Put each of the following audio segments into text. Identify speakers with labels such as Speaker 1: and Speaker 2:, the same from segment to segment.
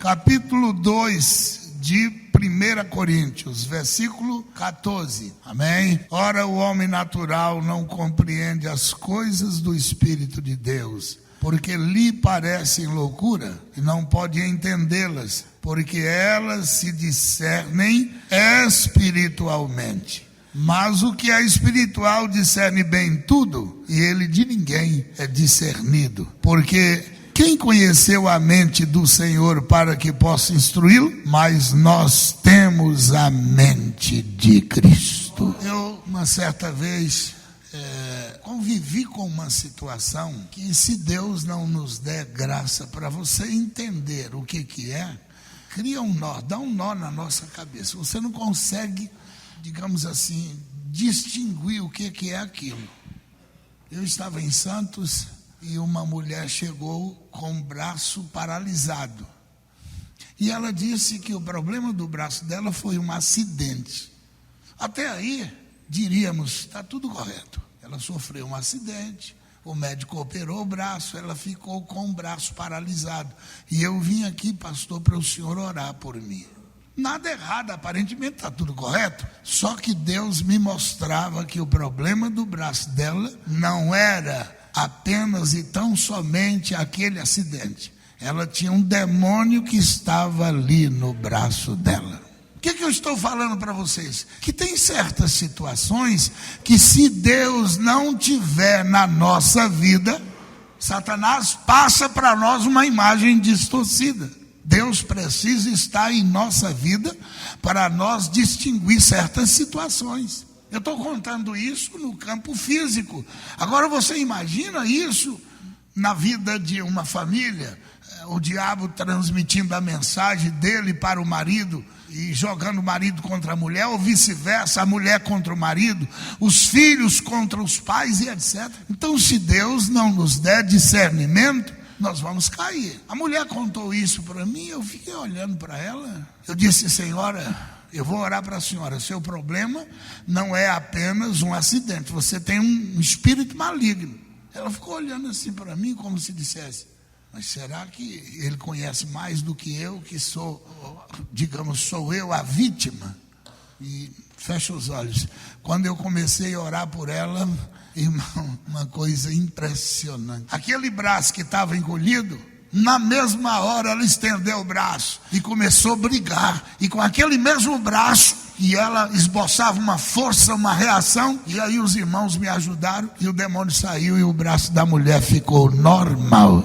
Speaker 1: capítulo 2 de 1 Coríntios, versículo 14. Amém? Ora, o homem natural não compreende as coisas do Espírito de Deus, porque lhe parecem loucura e não pode entendê-las, porque elas se discernem espiritualmente. Mas o que é espiritual discerne bem tudo, e ele de ninguém é discernido. Porque quem conheceu a mente do Senhor para que possa instruí-lo? Mas nós temos a mente de Cristo. Eu, uma certa vez, convivi com uma situação que, se Deus não nos der graça para você entender o que é, cria um nó, dá um nó na nossa cabeça. Você não consegue, digamos assim, distinguir o que é aquilo. Eu estava em Santos e uma mulher chegou com o braço paralisado. E ela disse que o problema do braço dela foi um acidente. Até aí, diríamos, está tudo correto. Ela sofreu um acidente, o médico operou o braço, ela ficou com o braço paralisado. E eu vim aqui, pastor, para o senhor orar por mim. Nada errado, aparentemente está tudo correto. Só que Deus me mostrava que o problema do braço dela não era apenas e tão somente aquele acidente. Ela tinha um demônio que estava ali no braço dela. O que eu estou falando para vocês? Que tem certas situações que, se Deus não tiver na nossa vida, Satanás passa para nós uma imagem distorcida. Deus precisa estar em nossa vida para nós distinguir certas situações. Eu estou contando isso no campo físico. Agora você imagina isso na vida de uma família, o diabo transmitindo a mensagem dele para o marido e jogando o marido contra a mulher, ou vice-versa, a mulher contra o marido, os filhos contra os pais e etc. Então, se Deus não nos der discernimento, nós vamos cair. A mulher contou isso para mim, eu fiquei olhando para ela. Eu disse: senhora, eu vou orar para a senhora. Seu problema não é apenas um acidente, você tem um espírito maligno. Ela ficou olhando assim para mim, como se dissesse: mas será que ele conhece mais do que eu, que sou, digamos, sou eu a vítima? E fecha os olhos. Quando eu comecei a orar por ela, irmão, uma coisa impressionante. Aquele braço que estava encolhido, na mesma hora ela estendeu o braço e começou a brigar. E com aquele mesmo braço, e ela esboçava uma força, uma reação, e aí os irmãos me ajudaram, e o demônio saiu e o braço da mulher ficou normal.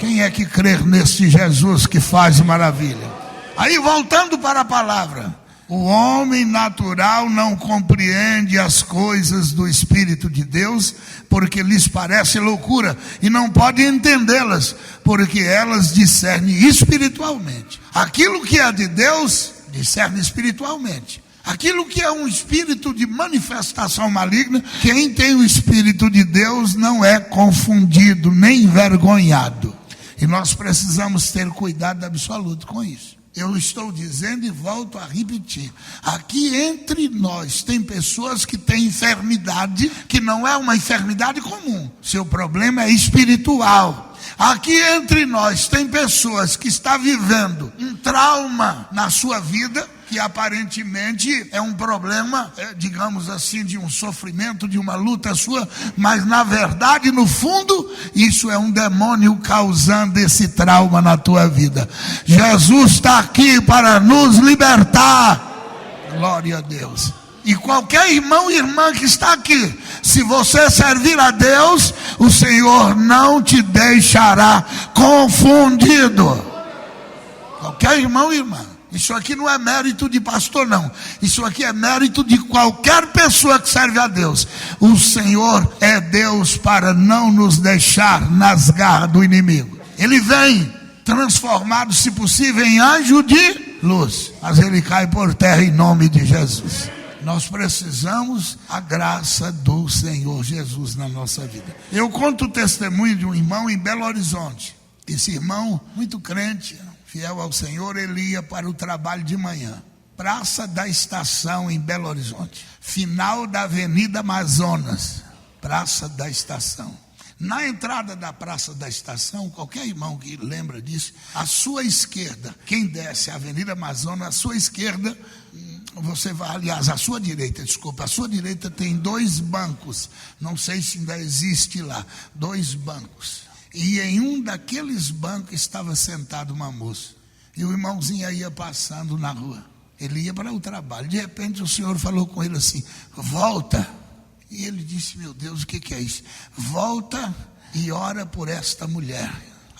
Speaker 1: Quem é que crê nesse Jesus que faz maravilha? Aí, voltando para a palavra, o homem natural não compreende as coisas do Espírito de Deus, porque lhes parece loucura, e não pode entendê-las, porque elas discernem espiritualmente. Aquilo que é de Deus, discerne espiritualmente. Aquilo que é um espírito de manifestação maligna, quem tem o Espírito de Deus não é confundido, nem envergonhado. E nós precisamos ter cuidado absoluto com isso. Eu estou dizendo e volto a repetir: aqui entre nós tem pessoas que têm enfermidade, que não é uma enfermidade comum. Seu problema é espiritual. Aqui entre nós tem pessoas que estão vivendo um trauma na sua vida, que aparentemente é um problema, digamos assim, de um sofrimento, de uma luta sua, mas na verdade, no fundo, isso é um demônio causando esse trauma na tua vida. Jesus está aqui para nos libertar. Glória a Deus. E qualquer irmão e irmã que está aqui, se você servir a Deus, o Senhor não te deixará confundido. Qualquer irmão e irmã. Isso aqui não é mérito de pastor, não. Isso aqui é mérito de qualquer pessoa que serve a Deus. O Senhor é Deus para não nos deixar nas garras do inimigo. Ele vem transformado, se possível, em anjo de luz, mas ele cai por terra em nome de Jesus. Nós precisamos a graça do Senhor Jesus na nossa vida. Eu conto o testemunho de um irmão em Belo Horizonte. Esse irmão, muito crente, fiel ao Senhor, ele ia para o trabalho de manhã. Praça da Estação em Belo Horizonte. Final da Avenida Amazonas. Praça da Estação. Na entrada da Praça da Estação, qualquer irmão que lembra disso, à sua esquerda, quem desce a Avenida Amazonas, à sua esquerda, você vai, aliás, à sua direita, desculpa, à sua direita tem 2 bancos, não sei se ainda existe lá, 2 bancos. E em um daqueles bancos estava sentado uma moça. E o irmãozinho ia passando na rua. Ele ia para o trabalho. De repente o Senhor falou com ele assim: volta. E ele disse: meu Deus, o que é isso? Volta e ora por esta mulher.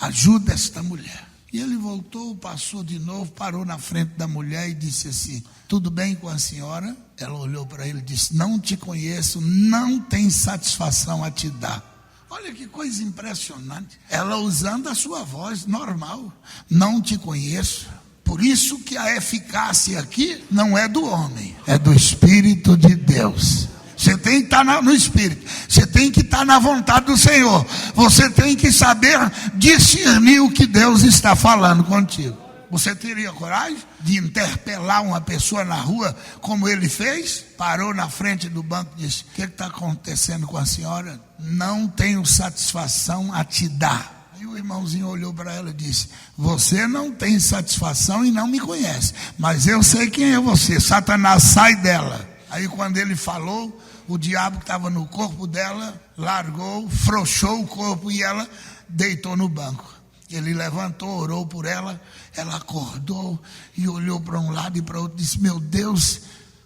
Speaker 1: Ajuda esta mulher. E ele voltou, passou de novo, parou na frente da mulher e disse assim: tudo bem com a senhora? Ela olhou para ele e disse: não te conheço, não tem satisfação a te dar. Olha que coisa impressionante. Ela usando a sua voz normal: não te conheço. Por isso que a eficácia aqui não é do homem, é do Espírito de Deus. Você tem que estar no Espírito, você tem que estar na vontade do Senhor, você tem que saber discernir o que Deus está falando contigo. Você teria coragem de interpelar uma pessoa na rua como ele fez? Parou na frente do banco e disse: o que está acontecendo com a senhora? Não tenho satisfação a te dar. Aí o irmãozinho olhou para ela e disse: você não tem satisfação e não me conhece, mas eu sei quem é você. Satanás, sai dela. Aí quando ele falou, o diabo que estava no corpo dela largou, frouxou o corpo e ela deitou no banco. Ele levantou, orou por ela, ela acordou e olhou para um lado e para o outro e disse: meu Deus,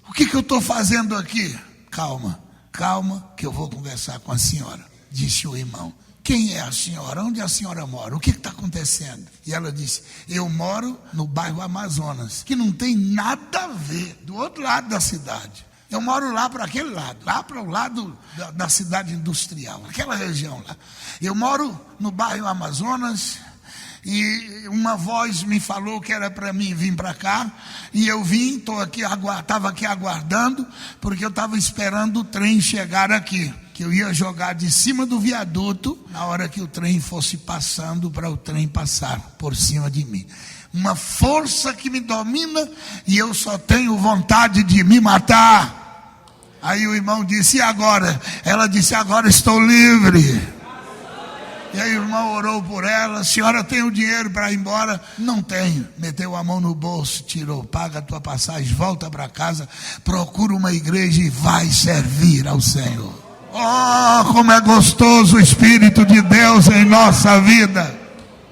Speaker 1: o que eu estou fazendo aqui? Calma, que eu vou conversar com a senhora, disse o irmão. Quem é a senhora? Onde a senhora mora? O que está acontecendo? E ela disse: eu moro no bairro Amazonas, que não tem nada a ver, do outro lado da cidade. Eu moro lá para aquele lado, lá para o lado da cidade industrial, aquela região lá. Eu moro no bairro Amazonas e uma voz me falou que era para mim vir para cá. E eu vim, estava aqui aguardando, porque eu estava esperando o trem chegar aqui. Que eu ia jogar de cima do viaduto na hora que o trem fosse passando, para o trem passar por cima de mim. Uma força que me domina e eu só tenho vontade de me matar. Aí o irmão disse: e agora? Ela disse: agora estou livre. E aí o irmão orou por ela: senhora tem o dinheiro para ir embora? Não tenho. Meteu a mão no bolso, tirou: paga a tua passagem, volta para casa, procura uma igreja e vai servir ao Senhor. Oh, como é gostoso o Espírito de Deus em nossa vida.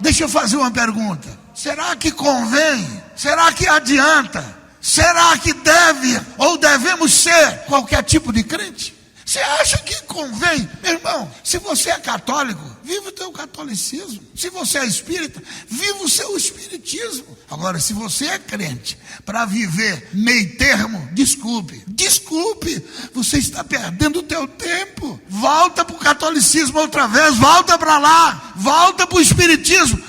Speaker 1: Deixa eu fazer uma pergunta: será que convém? Será que adianta? Será que deve ou devemos ser qualquer tipo de crente? Você acha que convém? Meu irmão, se você é católico, viva o teu catolicismo. Se você é espírita, viva o seu espiritismo. Agora, se você é crente, para viver meio termo, desculpe, você está perdendo o teu tempo. Volta para o catolicismo outra vez, volta para lá, volta para o espiritismo.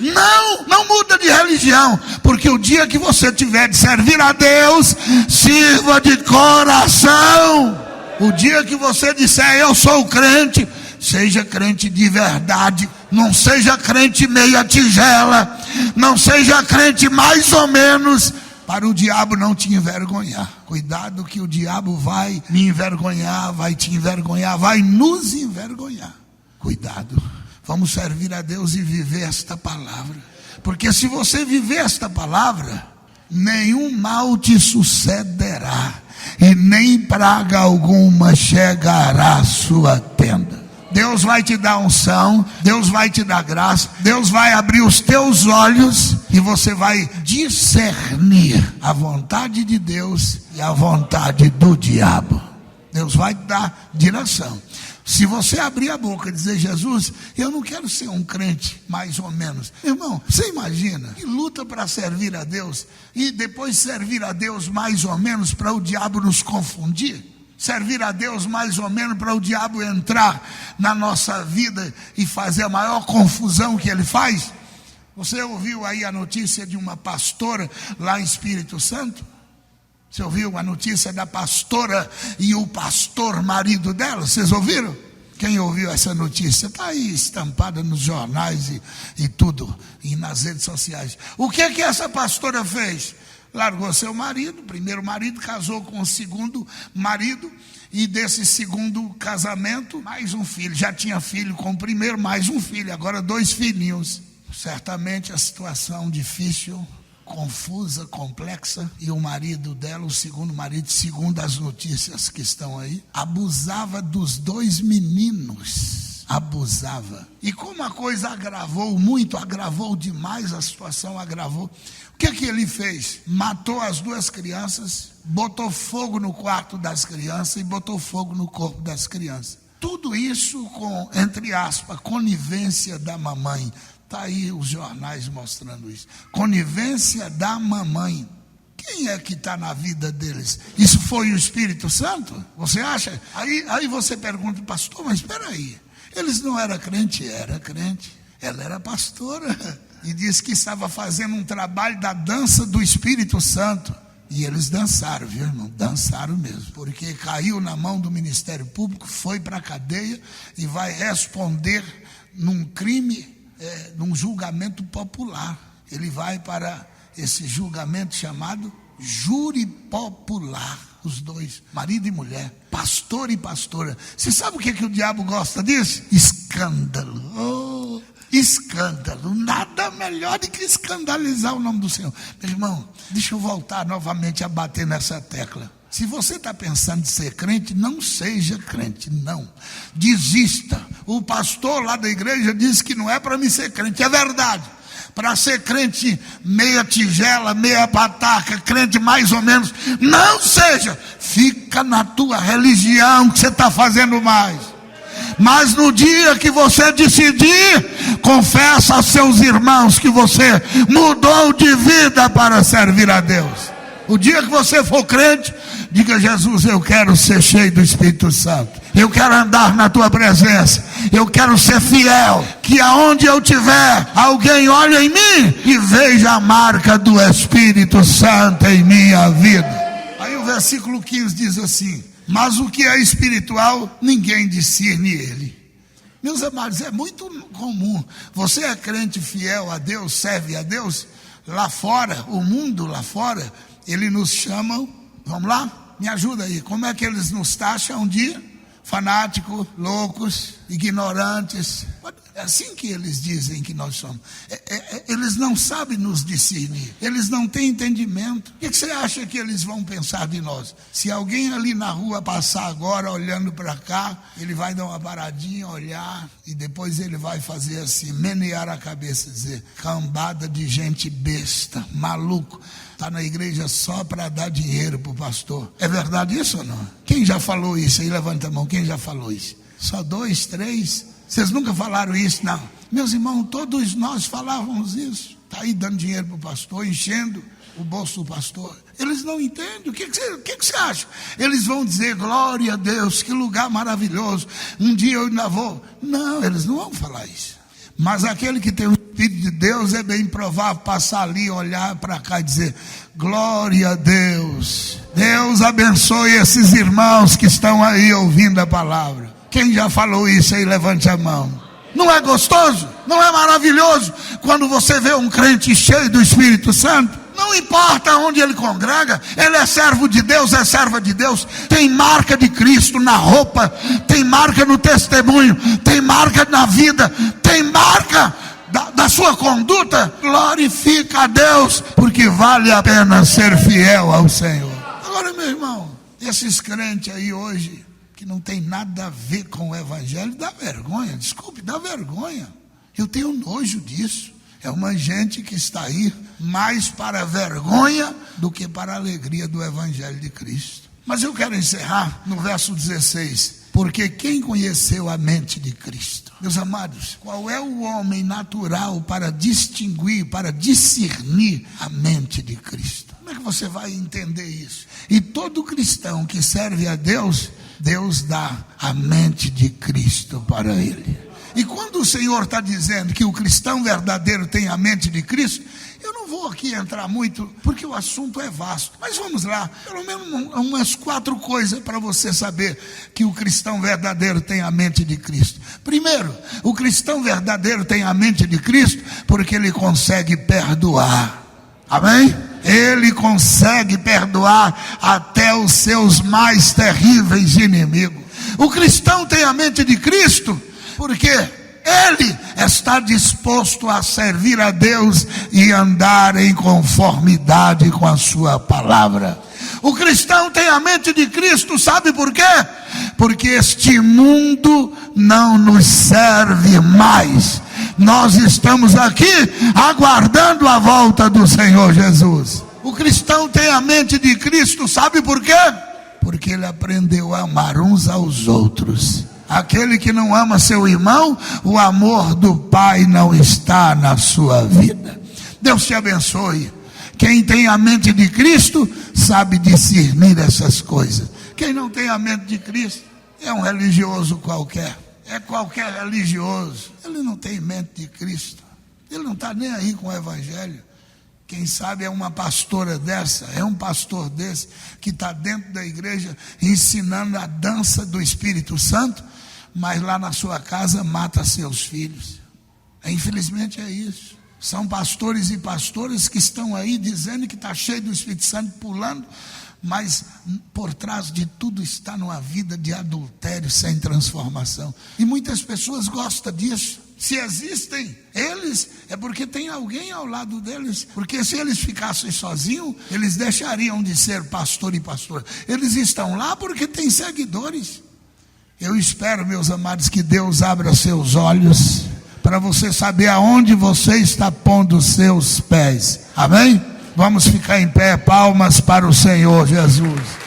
Speaker 1: Não muda de religião, porque o dia que você tiver de servir a Deus, sirva de coração. O dia que você disser: eu sou crente, seja crente de verdade. Não seja crente meia tigela, não seja crente mais ou menos, para o diabo não te envergonhar. Cuidado que o diabo vai me envergonhar, vai te envergonhar, vai nos envergonhar. Cuidado, vamos servir a Deus e viver esta palavra, porque se você viver esta palavra, nenhum mal te sucederá e nem praga alguma chegará à sua tenda. Deus vai te dar unção, Deus vai te dar graça, Deus vai abrir os teus olhos e você vai discernir a vontade de Deus e a vontade do diabo. Deus vai te dar direção. Se você abrir a boca e dizer: Jesus, eu não quero ser um crente mais ou menos. Irmão, você imagina que luta para servir a Deus e depois servir a Deus mais ou menos para o diabo nos confundir? Servir a Deus mais ou menos para o diabo entrar na nossa vida e fazer a maior confusão que ele faz? Você ouviu aí a notícia de uma pastora lá em Espírito Santo? Você ouviu a notícia da pastora e o pastor marido dela? Vocês ouviram? Quem ouviu essa notícia? Está aí estampada nos jornais e tudo, e nas redes sociais. O que essa pastora fez? largou seu marido, primeiro marido, casou com o segundo marido, e desse segundo casamento, mais um filho. Já tinha filho com o primeiro, mais um filho, agora 2 filhinhos. Certamente a situação difícil, confusa, complexa, e o marido dela, o segundo marido, segundo as notícias que estão aí, abusava dos 2 meninos, abusava. E como a coisa agravou muito, agravou demais, a situação agravou, o que ele fez? Matou as 2 crianças, botou fogo no quarto das crianças e botou fogo no corpo das crianças. Tudo isso com, entre aspas, conivência da mamãe. Está aí os jornais mostrando isso. Conivência da mamãe. Quem é que está na vida deles? Isso foi o Espírito Santo? Você acha? Aí você pergunta, pastor, mas espera aí. Eles não eram crente? Era crente. Ela era pastora. E disse que estava fazendo um trabalho da dança do Espírito Santo. E eles dançaram, viu, irmão? Dançaram mesmo. Porque caiu na mão do Ministério Público, foi para a cadeia e vai responder num crime, num julgamento popular. Ele vai para esse julgamento chamado júri popular. Os 2, marido e mulher, pastor e pastora. Você sabe o que o diabo gosta disso? Escândalo. Oh, escândalo. Nada melhor do que escandalizar o nome do Senhor. Meu irmão, deixa eu voltar novamente a bater nessa tecla. Se você está pensando em ser crente, não seja crente, não. Desista. O pastor lá da igreja disse que não é para mim ser crente. É verdade. Para ser crente meia tigela, meia pataca, crente mais ou menos, não seja. Fica na tua religião que você está fazendo mais. Mas no dia que você decidir, confessa aos seus irmãos que você mudou de vida para servir a Deus. O dia que você for crente, diga: Jesus, eu quero ser cheio do Espírito Santo. Eu quero andar na tua presença. Eu quero ser fiel. Que aonde eu tiver, alguém olhe em mim e veja a marca do Espírito Santo em minha vida. Aí o versículo 15 diz assim: mas o que é espiritual, ninguém discerne ele. Meus amados, é muito comum. Você é crente fiel a Deus, serve a Deus. Lá fora, o mundo lá fora, eles nos chamam, vamos lá? Me ajuda aí, como é que eles nos taxam um dia? Fanáticos, loucos, ignorantes. É assim que eles dizem que nós somos. Eles não sabem nos discernir. Eles não têm entendimento. O que você acha que eles vão pensar de nós? Se alguém ali na rua passar agora olhando para cá, ele vai dar uma paradinha, olhar, e depois ele vai fazer assim, menear a cabeça, dizer: cambada de gente besta, maluco. Está na igreja só para dar dinheiro para o pastor. É verdade isso ou não? Quem já falou isso aí? Levanta a mão. Quem já falou isso? Só 2, 3? Vocês nunca falaram isso? Não. Meus irmãos, todos nós falávamos isso. Está aí dando dinheiro para o pastor, enchendo o bolso do pastor. Eles não entendem. O que você acha? Eles vão dizer: glória a Deus, que lugar maravilhoso. Um dia eu ainda vou. Não, eles não vão falar isso. Mas aquele que tem o Espírito de Deus, é bem provável passar ali, olhar para cá e dizer: glória a Deus. Deus abençoe esses irmãos que estão aí ouvindo a palavra. Quem já falou isso aí, levante a mão. Não é gostoso? Não é maravilhoso? Quando você vê um crente cheio do Espírito Santo, não importa onde ele congrega, ele é servo de Deus, é serva de Deus, tem marca de Cristo na roupa, tem marca no testemunho, tem marca na vida, tem marca da sua conduta. Glorifica a Deus, porque vale a pena ser fiel ao Senhor. Agora, meu irmão, esses crentes aí hoje, que não tem nada a ver com o evangelho, dá vergonha, desculpe, dá vergonha. Eu tenho nojo disso. É uma gente que está aí mais para a vergonha do que para a alegria do evangelho de Cristo. Mas eu quero encerrar no verso 16. Porque quem conheceu a mente de Cristo? Meus amados, qual é o homem natural para distinguir, para discernir a mente de Cristo? Como é que você vai entender isso? E todo cristão que serve a Deus, Deus dá a mente de Cristo para ele. E quando o Senhor está dizendo que o cristão verdadeiro tem a mente de Cristo, eu não vou aqui entrar muito, porque o assunto é vasto. Mas vamos lá, pelo menos umas 4 coisas para você saber que o cristão verdadeiro tem a mente de Cristo. Primeiro, o cristão verdadeiro tem a mente de Cristo porque ele consegue perdoar. Amém? Ele consegue perdoar até os seus mais terríveis inimigos. O cristão tem a mente de Cristo, porque ele está disposto a servir a Deus e andar em conformidade com a sua palavra. O cristão tem a mente de Cristo, sabe por quê? Porque este mundo não nos serve mais. Nós estamos aqui aguardando a volta do Senhor Jesus. O cristão tem a mente de Cristo, sabe por quê? Porque ele aprendeu a amar uns aos outros. Aquele que não ama seu irmão, o amor do Pai não está na sua vida. Deus te abençoe. Quem tem a mente de Cristo sabe discernir essas coisas. Quem não tem a mente de Cristo é um religioso qualquer. É qualquer religioso. Ele não tem mente de Cristo. Ele não está nem aí com o evangelho. Quem sabe é uma pastora dessa, é um pastor desse, que está dentro da igreja ensinando a dança do Espírito Santo, mas lá na sua casa mata seus filhos. Infelizmente é isso. São pastores e pastoras que estão aí dizendo que está cheio do Espírito Santo pulando, mas por trás de tudo está numa vida de adultério sem transformação. E muitas pessoas gostam disso. Se existem eles, é porque tem alguém ao lado deles. Porque se eles ficassem sozinhos, eles deixariam de ser pastor e pastora. Eles estão lá porque têm seguidores. Eu espero, meus amados, que Deus abra seus olhos para você saber aonde você está pondo os seus pés. Amém? Vamos ficar em pé, palmas para o Senhor Jesus.